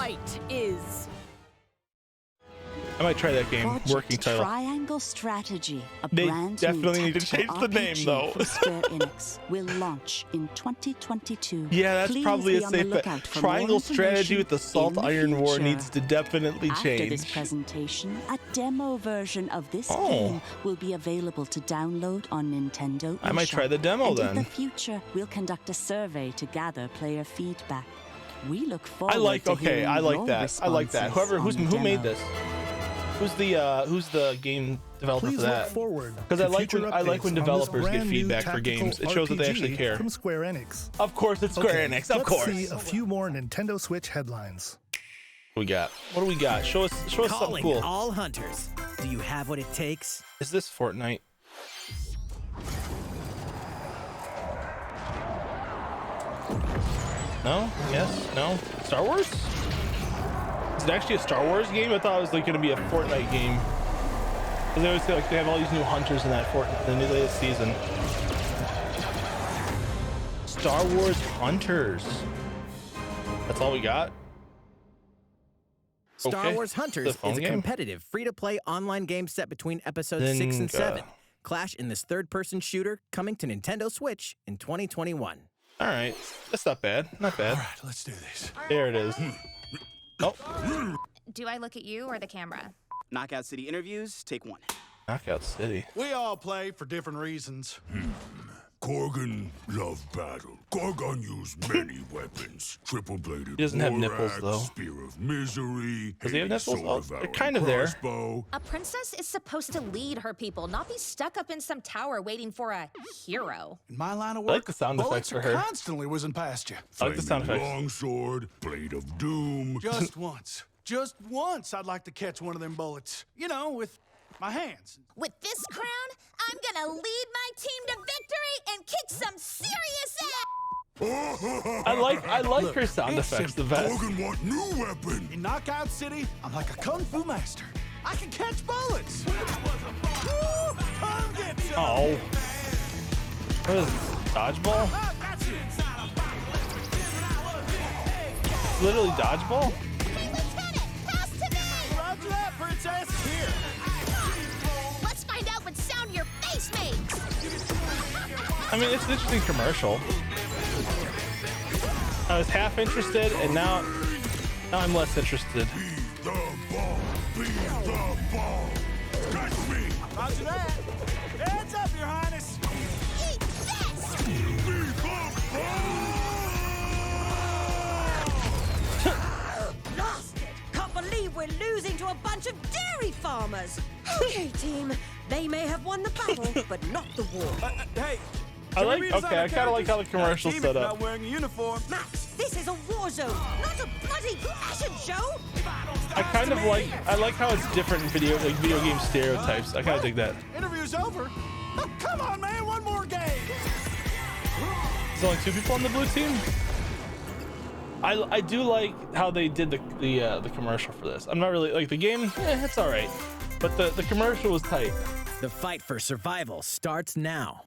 I might try that game. Project Working title. Triangle Strategy, a They brand definitely new need to change the name, RPG though. from Square Enix will launch in 2022. Yeah, that's Please probably be a on the safe bet. lookout for Triangle more strategy with the information Salt in the Iron War future. needs to definitely After change. this presentation, a demo version of this game will be available to download on Nintendo I might eShop. try the demo and then. In the future, we'll conduct a survey to gather player feedback. We look forward I like to that. hearing I like your that. I like that. responses Who on the made demo. this? Who's the game developer Please for that? look forward Because to I like future when developers updates on get this brand new feedback for tactical games. It shows that they actually RPG care. From Square Enix. Of course, it's Square Enix. Of course. Let's see a few more Nintendo Switch headlines. What do we got? Show us something Calling cool. all hunters. Do you have what it takes? Is this Fortnite? No? Yes? No? Star Wars? Is it actually a Star Wars game? I thought it was like gonna be a Fortnite game. Because they always say like they have all these new hunters in that Fortnite, the new latest season. Star Wars Hunters. That's all we got? Star Okay. Wars Hunters It's a phone is a game? competitive, free-to-play online game set between episodes 6 and 7. Clash in this third-person shooter coming to Nintendo Switch in 2021. All right, that's not bad. Not bad. All right, let's do this. There it is. Oh, Do I look at you or the camera? Knockout City interviews, take 1. Knockout City. We all play for different reasons. Korgan loved battle. Korgan used many weapons. Triple-bladed He doesn't have war nipples, axe, though. Spear of misery. Does he have Hades nipples? Oh, sword they're of kind of there. crossbow. A princess is supposed to lead her people, not be stuck up in some tower waiting for a hero. In my line of I work, like the sound effects bullets for are her. constantly whizzing past you. I like the sound Flaming effects. longsword, blade of doom. Just once. Just once I'd like to catch one of them bullets. You know, with my hands. With this crown, I'm gonna lead my team to victory and kick some serious ass! I like her sound it's effects the simple. best. Korgan want new weapon. In Knockout City, I'm like a kung fu master. I can catch bullets. Woo, come get some. Oh. What is this? Dodgeball? Literally dodgeball? Roger that, princess. Here. Let's find out what sound your face makes. I mean, it's an interesting commercial. I was half interested, and now I'm less interested. Be the ball. Be the ball. Catch me. Roger that. Heads up, Your Highness. Eat this. Be the Lost it. Can't believe we're losing to a bunch of dairy farmers. Okay, team. They may have won the battle, but not the war. Hey. I kind of like how the commercial's set up. Not wearing a uniform. Max, this is a war zone, not a bloody fashion show. I like how it's different in video game stereotypes. I kind of dig that. Interview's over. Oh, come on, man, one more game. There's only 2 people on the blue team. I do like how they did the commercial for this. I'm not really like the game. It's all right, but the commercial was tight. The fight for survival starts now.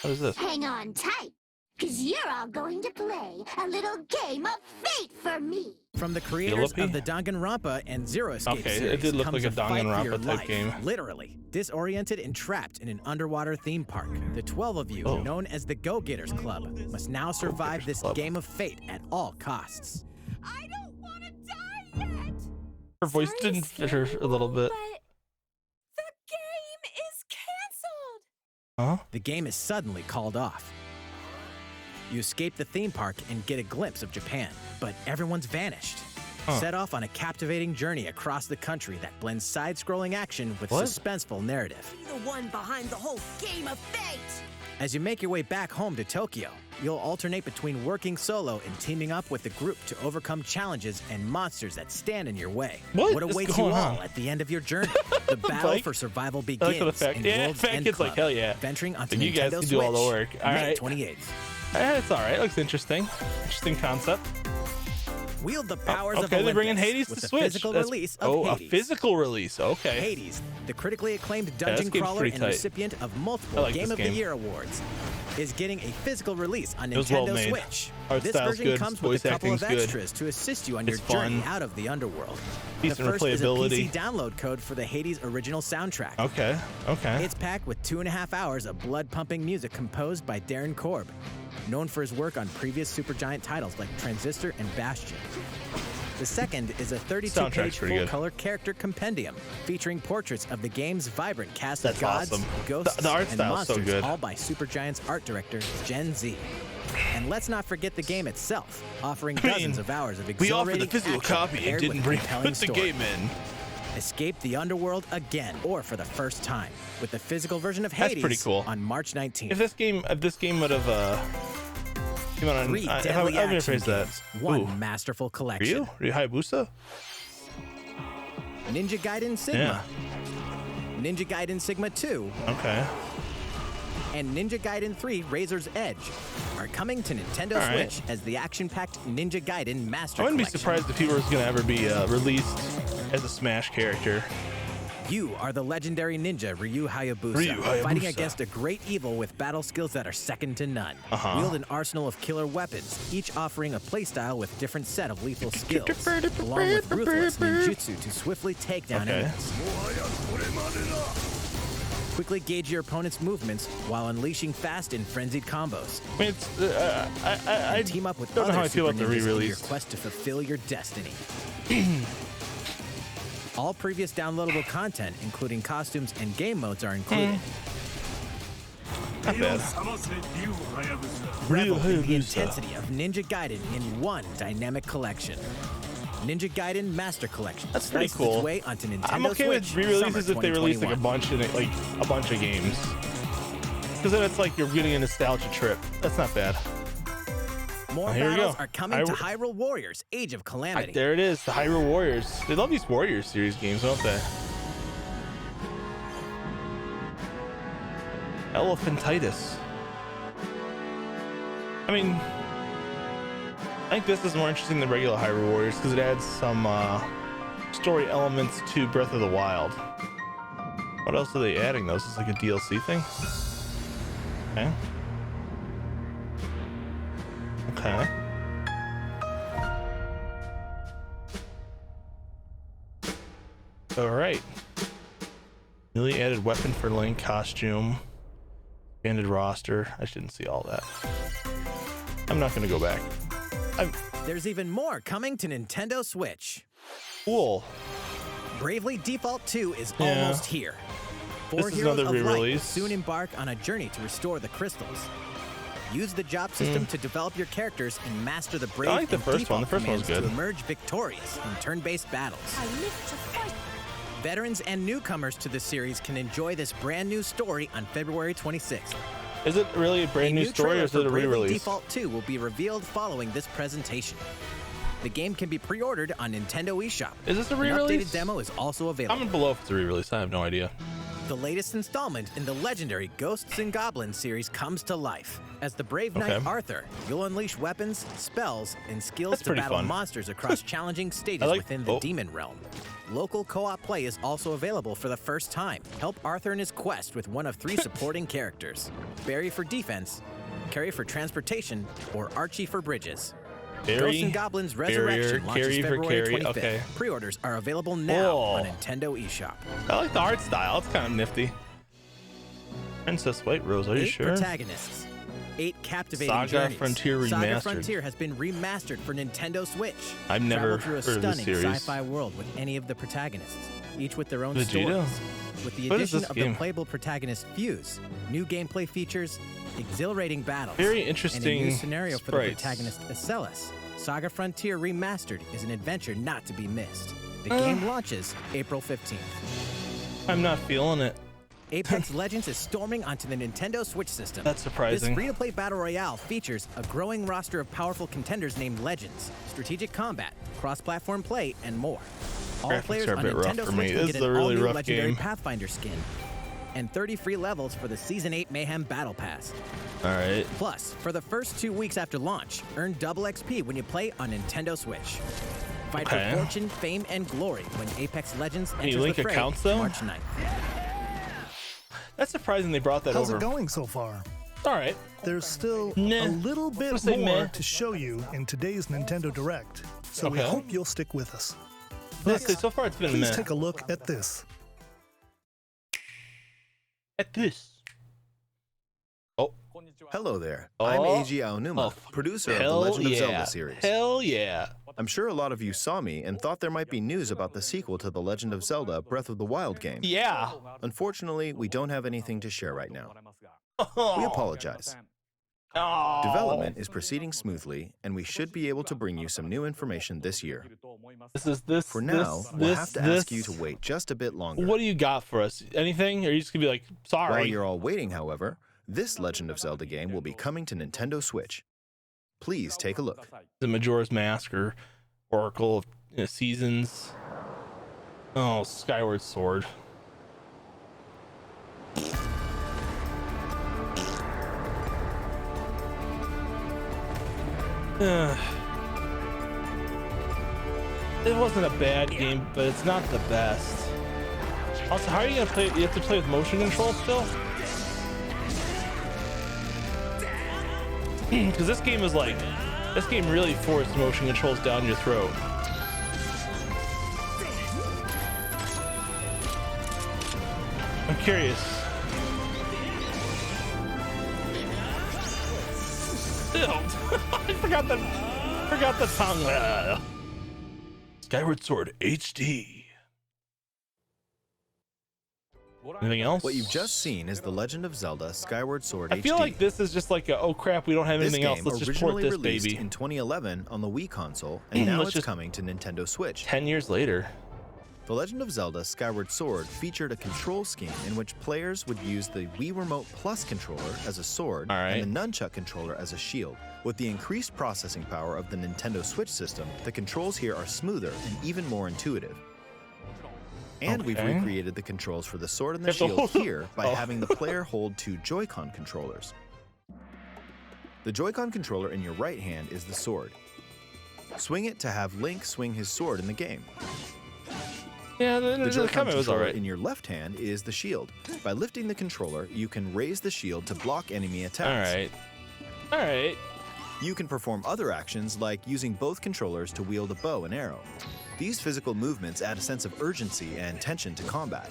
What is this? Hang on tight, because you're all going to play a little game of fate for me. From the creators of the Danganronpa and Zero Escape series, it did look comes like a Danganronpa fight for your type game. life, literally. Disoriented and trapped in an underwater theme park, the 12 of you, known as the Go-Getters Club, must now survive this game of fate at all costs. I don't want to die yet. Her voice didn't fit her a little bit. The game is canceled. Huh? The game is suddenly called off. You escape the theme park and get a glimpse of Japan, but everyone's vanished. Set off on a captivating journey across the country that blends side-scrolling action with suspenseful narrative. Be the one behind the whole game of fate. As you make your way back home to Tokyo, you'll alternate between working solo and teaming up with the group to overcome challenges and monsters that stand in your way. What awaits you all at the end of your journey? The battle for survival begins in World's End Club, like, hell yeah. venturing onto You guys Nintendo can Switch, do all the work. All May right. 28th. It's all right. Looks interesting. Interesting concept. Wield the powers of Okay, Olympus they're bringing Hades with to the Switch. physical release of Hades. A physical release. Okay. Hades, the critically acclaimed dungeon game's crawler pretty and tight. recipient of multiple like Game this of the game. Year awards, is getting a physical release on It was well Nintendo made. Switch. Art This style's version good, comes voice with a couple of acting's good. extras to assist you on your It's journey fun. out of the underworld. Decent the first is a replayability. PC download code for the Hades original soundtrack. Okay. It's packed with 2.5 hours of blood-pumping music composed by Darren Korb, known for his work on previous Supergiant titles like Transistor and Bastion. The second is a 32-page full-color character compendium featuring portraits of the game's vibrant cast of gods, awesome. ghosts, The art and style's so monsters, good. all by Supergiant's art director, Gen Z. And let's not forget the game itself, offering dozens of hours of We offered exhilarating the physical action copy and paired with didn't a put compelling the story. game in. Escape the underworld again, or for the first time, with the physical version of That's Hades pretty cool. on March 19th. If this game would have came out on, 3 I'm deadly gonna action phrase that. games, 1 masterful collection. Ryu Hayabusa? Ninja Gaiden Sigma. Ninja Gaiden Sigma 2. Okay. And Ninja Gaiden 3 Razor's Edge are coming to Nintendo All right. Switch as the action-packed Ninja Gaiden Master I wouldn't be Collection. surprised if he was gonna ever be released as a Smash character. You are the legendary ninja Ryu Hayabusa, Ryu Hayabusa. fighting against a great evil with battle skills that are second to none. Wield an arsenal of killer weapons, each offering a playstyle with different set of lethal skills, along with ruthless ninjutsu to swiftly take down enemies. Quickly gauge your opponent's movements while unleashing fast and frenzied combos. I mean, it's, I team up with don't know other how I feel super about the ninjas in your re-release. quest to fulfill your destiny. All previous downloadable content, including costumes and game modes, are included. Not bad. Revel in the intensity of Ninja Gaiden in one dynamic collection. Ninja Gaiden Master Collection. That's pretty slices cool. Its way onto Nintendo I'm okay with Switch, re-releases summer if they release like a 2021. bunch of games, because then it's like you're getting a nostalgia trip. That's not bad. More Here we battles go. are coming to Hyrule Warriors: Age of Calamity. There it is, the Hyrule Warriors. They love these Warriors series games, don't they? Elephantitis. I mean, I think this is more interesting than regular Hyrule Warriors because it adds some story elements to Breath of the Wild. What else are they adding though? Is this like a DLC thing? Okay. Okay. All right. Newly added weapon for Link, costume, expanded roster. I shouldn't see all that. I'm not gonna go back. There's even more coming to Nintendo Switch. Cool. Bravely Default 2 is almost here. Four This is Heroes another of Light will re-release. soon embark on a journey to restore the crystals. Use the job system to develop your characters and master the brave I like the and first one. The default first one was commands good. to emerge victorious in turn-based battles. I live to fight. Veterans and newcomers to the series can enjoy this brand new story on February 26th. Is it really a brand new story or is it a Bravely re-release? Default 2 will be revealed following this presentation. The game can be pre-ordered on Nintendo eShop. Is this a An re-release? updated demo is also available. Comment below if it's a re-release. I have no idea. The latest installment in the legendary Ghosts and Goblins series comes to life. As the brave knight Okay. Arthur, you'll unleash weapons, spells, and skills That's to pretty battle fun. monsters across challenging stages within the demon realm. Local co-op play is also available for the first time. Help Arthur in his quest with one of 3 supporting characters: Barry for defense, Carrie for transportation, or Archie for bridges. Barry, Ghosts and Goblins Barrier, Resurrection launches Carrie for February Carrie, 25th. okay. Pre-orders are available now Oh. on Nintendo eShop. I like the art style. It's kind of nifty. Princess White Rose, are you 8 sure? protagonists, 8 captivating SaGa journeys. Frontier SaGa Remastered. Frontier has been remastered for Nintendo Switch. I've never Travel through a heard of this stunning series. sci-fi world with any of the protagonists, each with their own Vegeta? stories. With the What is addition this of game? the playable protagonist Fuse, new gameplay features, exhilarating battles, Very and a new interesting scenario for the sprites. protagonist Acellus. SaGa Frontier Remastered is an adventure not to be missed. The game launches April 15th. I'm not feeling it. Apex Legends is storming onto the Nintendo Switch system. That's surprising. This free-to-play battle royale features a growing roster of powerful contenders named Legends, strategic combat, cross-platform play, and more. All Graphics players are a on bit rough Nintendo for Switch me. can This get is a an really all-new rough legendary game. Pathfinder skin and 30 free levels for the Season 8 Mayhem Battle Pass. All right. Plus, for the first 2 weeks after launch, earn double XP when you play on Nintendo Switch. Fight Okay. for fortune, fame, and glory when Apex Legends Any enters Link the fray accounts, though? March 9th. That's surprising they brought that How's over. it going so far? All right. There's still Nah. a little bit say more meh. to show you in today's Nintendo Direct, so we Okay. hope you'll stick with us. Let's see, so far it's been a Please minute. take a look at this. At this. Oh. Hello there. Oh. I'm Eiji Aonuma, Oh, producer of the hell Legend of yeah. Zelda series. Hell yeah. I'm sure a lot of you saw me and thought there might be news about the sequel to the Legend of Zelda Breath of the Wild game. Yeah. Unfortunately, we don't have anything to share right now. Oh. We apologize. Oh. Development is proceeding smoothly, and we should be able to bring you some new information this year. For now, we'll have to ask you to wait just a bit longer. What do you got for us? Anything? Or are you just gonna be like, sorry? While you're all waiting, however, this Legend of Zelda game will be coming to Nintendo Switch. Please take a look. The Majora's Mask or Oracle of Seasons. Oh, Skyward Sword. It wasn't a bad game, but it's not the best. Also, how are you gonna play? You have to play with motion control still? Because this game is like, this game really forced motion controls down your throat. I'm curious. Ew. I forgot the tongue. Skyward Sword HD. Anything else? What you've just seen is The Legend of Zelda Skyward Sword I HD. feel like this is just like a, oh crap, we don't have This anything else. game Let's just port originally this released baby. in 2011 on the Wii console, and now Let's it's just- coming to Nintendo Switch. 10 years later. The Legend of Zelda Skyward Sword featured a control scheme in which players would use the Wii Remote Plus controller as a sword and the Nunchuck controller as a shield. With the increased processing power of the Nintendo Switch system, the controls here are smoother and even more intuitive. And we've Okay. recreated the controls for the sword and the You have to shield hold- here by Oh. having the player hold 2 Joy-Con controllers. The Joy-Con controller in your right hand is the sword. Swing it to have Link swing his sword in the game. Yeah, the Joy-Con was controller alright. in your left hand is the shield. By lifting the controller, you can raise the shield to block enemy attacks. Alright. You can perform other actions like using both controllers to wield a bow and arrow. These physical movements add a sense of urgency and tension to combat.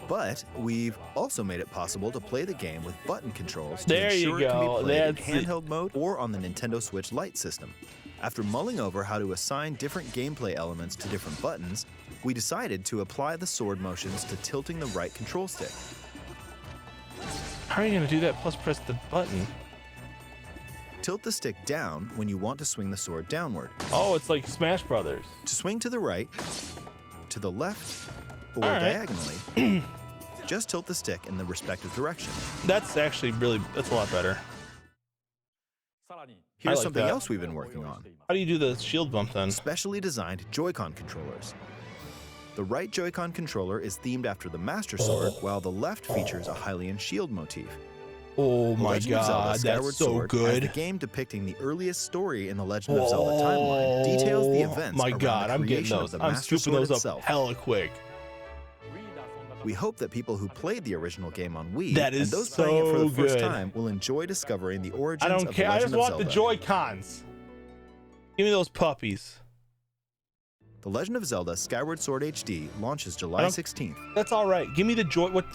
But we've also made it possible to play the game with button controls to ensure it can be played in handheld mode or on the Nintendo Switch Lite system. After mulling over how to assign different gameplay elements to different buttons, we decided to apply the sword motions to tilting the right control stick. How are you going to do that plus press the button? Tilt the stick down when you want to swing the sword downward. Oh, it's like Smash Brothers. To swing to the right, to the left, or diagonally, just tilt the stick in the respective direction. That's actually that's a lot better. Here's something else we've been working on. How do you do the shield bump then? Specially designed Joy-Con controllers. The right Joy-Con controller is themed after the Master Sword, while the left features a Hylian shield motif. Oh my god, that's so good. The game depicting the earliest story in the Legend of Zelda timeline details the events my around god, the I'm getting creation of those. the I'm Master scooping Sword those up itself. hella quick. We hope that people who played the original game on Wii That is and those playing it for the so first good. time will enjoy discovering the origins I don't of care. the I Legend just of want Zelda. the Joy-Cons. Give me those puppies. The Legend of Zelda Skyward Sword HD launches July 16th. That's all right. Give me the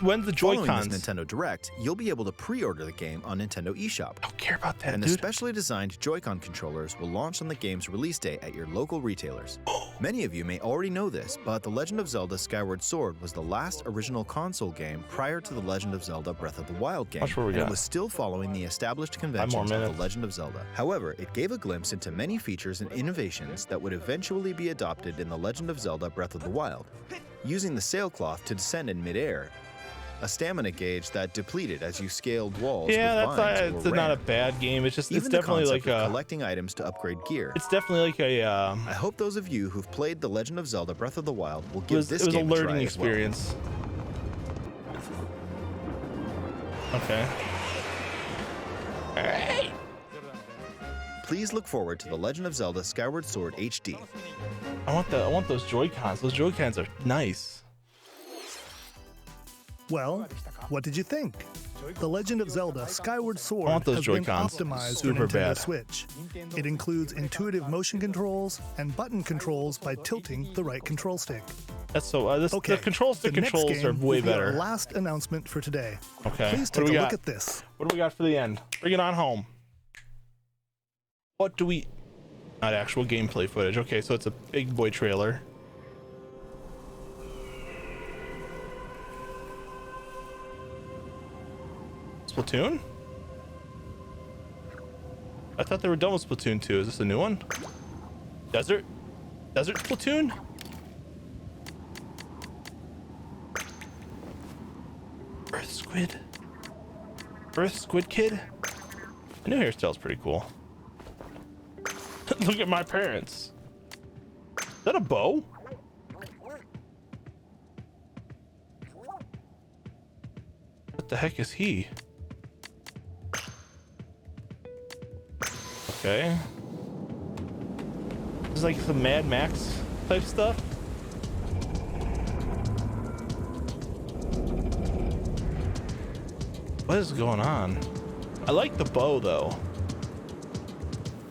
when's the Joy-Cons? Following this Nintendo Direct, you'll be able to pre-order the game on Nintendo eShop. I don't care about that, And dude. the specially designed Joy-Con controllers will launch on the game's release day at your local retailers. Many of you may already know this, but The Legend of Zelda Skyward Sword was the last original console game prior to The Legend of Zelda Breath of the Wild game, Watch where we and got. it was still following the established more conventions of The minutes. Legend of Zelda. However, it gave a glimpse into many features and innovations that would eventually be adopted in The Legend of Zelda Breath of the Wild. Using the sailcloth to descend in midair, a stamina gauge that depleted as you scaled walls Yeah, with that's vines it's or not a ran. bad game. It's just Even it's the definitely concept like of a collecting items to upgrade gear. it's definitely like a I hope those of you who've played The Legend of Zelda Breath of the Wild will give this it was a game learning try as well. experience. Okay. All right. Please look forward to The Legend of Zelda Skyward Sword HD. I want those Joy-Cons. Those Joy-Cons are nice. Well, what did you think? The Legend of Zelda Skyward Sword I want those has been Joy-Cons optimized super for Nintendo bad. Switch. It includes intuitive motion controls and button controls by tilting the right control stick. That's so. The control stick the next controls are game way will be our better. last announcement for today. Okay. Please What take do a we look got? at this. What do we got for the end? Bring it on home. What do we? Not actual gameplay footage. Okay, so it's a big boy trailer. Splatoon? I thought they were done with Splatoon 2. Is this a new one? Desert Splatoon? Earth Squid Kid? The new hairstyle's pretty cool. Look at my parents. Is that a bow? What the heck is he? Okay. This is like some Mad Max type stuff. What is going on? I like the bow though.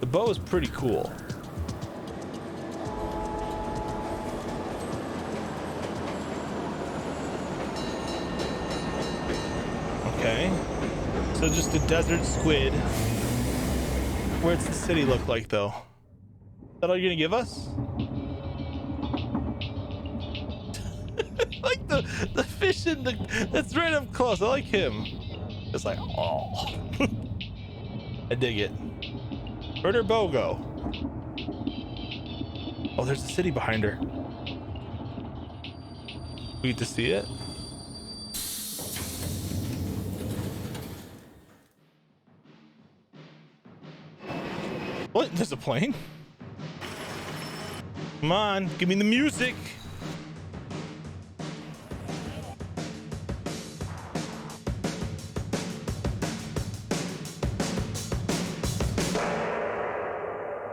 The bow is pretty cool. Okay. So just a desert squid. Where's the city look like though? Is that all you're gonna give us? Like the fish in that's right up close. I like him. It's like, oh. I dig it. Where'd her bow go? Oh, there's a city behind her. We get to see it. What? There's a plane? Come on, give me the music.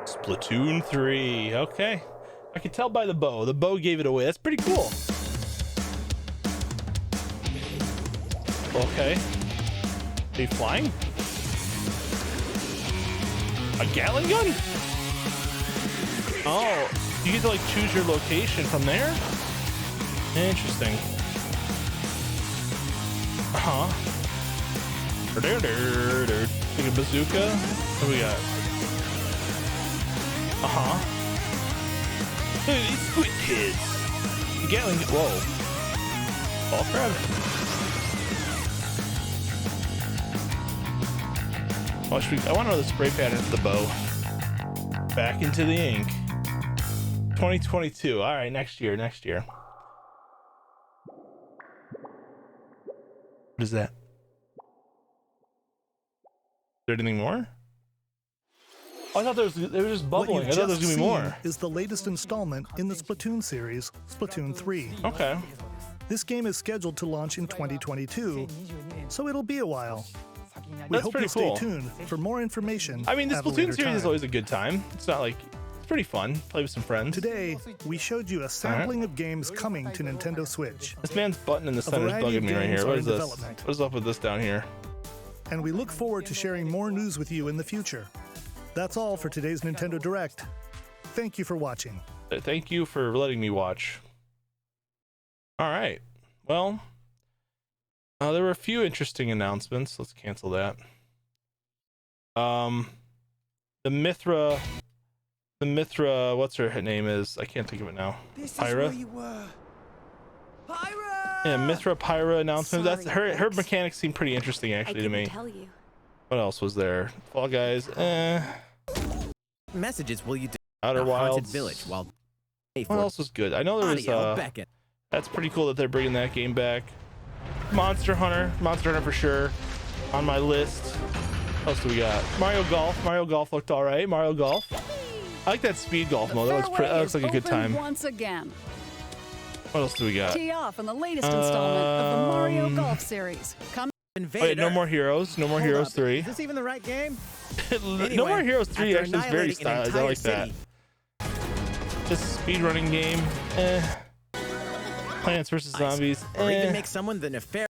Splatoon 3. Okay. I could tell by the bow. The bow gave it away. That's pretty cool. Okay. Are you flying? A Gatling gun? Oh, you get to like choose your location from there? Interesting. Uh-huh. Like a bazooka? What do we got? Uh-huh. Look at these squid kids. The Gatling, whoa. Ball crab. I want to know the spray pattern for the bow. Back into the ink. 2022. All right, next year. What is that? Is there anything more? Oh, I thought there was just bubbling. I thought there was gonna be more. Is the latest installment in the Splatoon series, Splatoon 3. Okay. This game is scheduled to launch in 2022, so it'll be a while. We hope you'll stay tuned for more information. I mean, the Splatoon series is always a good time. It's not like, it's pretty fun. Play with some friends. Today, we showed you a sampling of games coming to Nintendo Switch. This man's button in the center is bugging me right here. What is this? What is up with this down here? And we look forward to sharing more news with you in the future. That's all for today's Nintendo Direct. Thank you for watching. Thank you for letting me watch. All right. Well, there were a few interesting announcements. Let's cancel that. The Mithra, what's her name is? I can't think of it now. Pyra. Yeah, Mithra Pyra announcement. That's her mechanics seem pretty interesting actually to me. What else was there? Fall Guys. Messages will you do Outer Wilds. Village while what else was good? I know there was that's pretty cool that they're bringing that game back. Monster Hunter for sure on my list. What else do we got? Mario Golf looked all right. Mario Golf. I like that speed golf mode. That looks like a good time. Once again. What else do we got? Tee off in the latest installment of the Mario Golf series. Wait, No More Heroes. No More Heroes 3. Is this even the right game? No More Heroes 3 actually is very stylized. I like that. This speedrunning game. Plants vs. Zombies. Or even make someone the nefarious.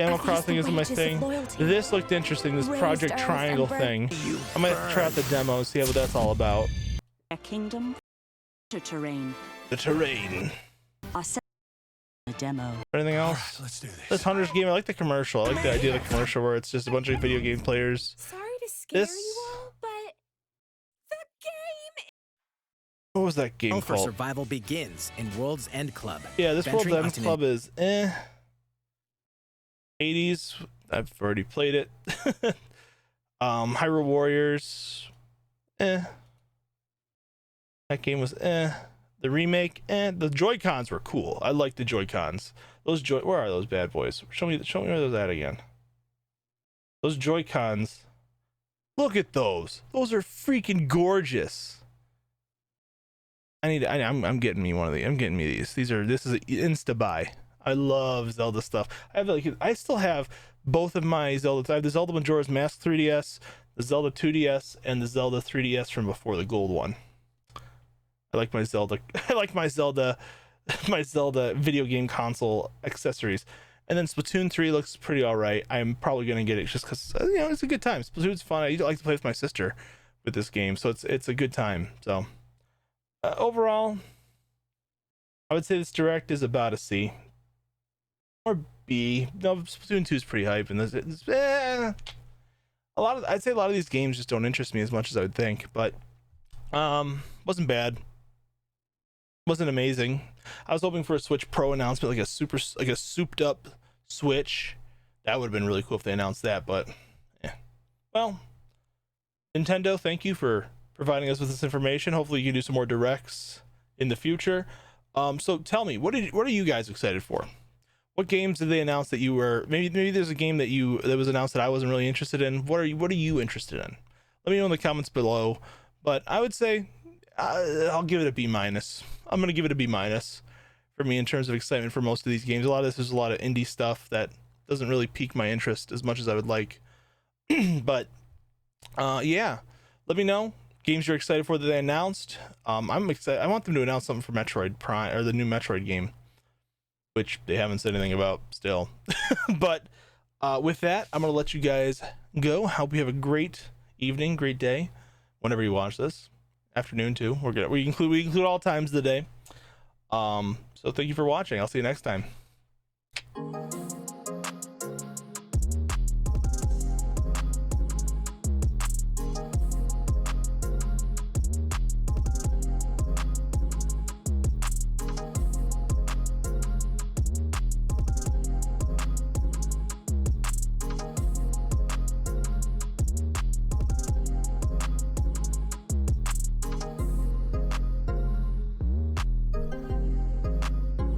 Animal Crossing isn't my thing. This looked interesting. This Project Triangle thing. I might have to try out the demo and see what that's all about. A kingdom. Terrain. The terrain. A demo. Anything else? Right, let's do this. This Hunter's game. I like the commercial. I like the idea of the commercial where it's just a bunch of video game players. Sorry to scare you all, but the game. What was that game for called? Survival begins in World's End Club. Yeah, this World's End Club is 80s. I've already played it. Hyrule Warriors. That game was The remake, the Joycons were cool. I like the Joycons. Where are those bad boys? Show me where those at again. Those Joycons. Look at those. Those are freaking gorgeous. I'm getting me one of these. I'm getting me these. This is an insta buy. I love Zelda stuff. I still have both of my Zelda. I have the Zelda Majora's Mask 3DS, the Zelda 2DS, and the Zelda 3DS from before the gold one. I like my Zelda. My Zelda video game console accessories. And then Splatoon 3 looks pretty all right. I'm probably gonna get it just because it's a good time. Splatoon's fun. I like to play with my sister with this game, so it's a good time. So overall, I would say this direct is about a C or B. No, Splatoon 2 is pretty hype, and I'd say a lot of these games just don't interest me as much as I would think. But wasn't bad. Wasn't amazing. I was hoping for a Switch Pro announcement, like a souped up Switch. That would have been really cool if they announced that, but yeah. Well, Nintendo, thank you for providing us with this information. Hopefully you can do some more directs in the future. So tell me, what are you guys excited for? What games did they announce that you were maybe there's a game that was announced that I wasn't really interested in? What are you interested in? Let me know in the comments below. But I would say I'll give it a B-. I'm going to give it a B- for me in terms of excitement for most of these games. A lot of this is a lot of indie stuff that doesn't really pique my interest as much as I would like. But yeah, let me know. games you're excited for that they announced. I'm excited. I want them to announce something for Metroid Prime, or the new Metroid game, which they haven't said anything about still. But with that, I'm gonna let you guys go. Hope you have a great evening, great day, whenever you watch this. Afternoon too. We include all times of the day. So thank you for watching. I'll see you next time.